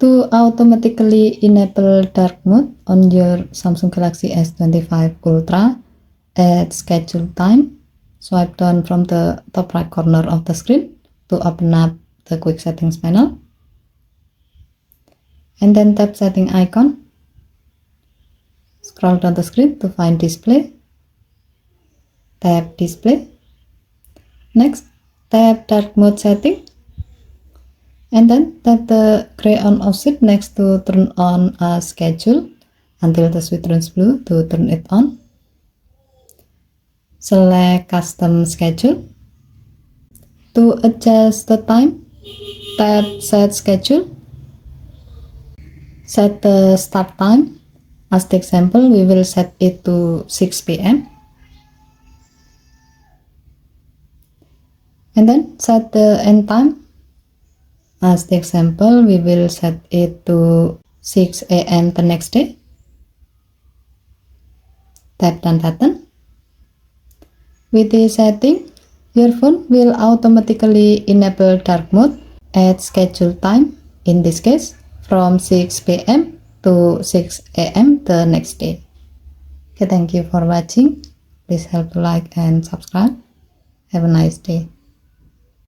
To automatically enable dark mode on your Samsung Galaxy S25 Ultra at schedule time, swipe down from the top right corner of the screen to open up the quick settings panel, and then tap setting icon. Scroll down the screen to find display, tap display. Next, tap dark mode setting, and then tap the gray on offset next to turn on a schedule until the switch turns blue to turn it on. Select custom schedule. To adjust the time, tap set schedule. Set the start time. As the example, we will set it to 6 p.m. And then set the end time. As the example, we will set it to 6 a.m. the next day. Tap done button. With this setting, your phone will automatically enable dark mode at scheduled time, in this case from 6 p.m. to 6 a.m. the next day. Okay, thank you for watching. Please help to like and subscribe. Have a nice day.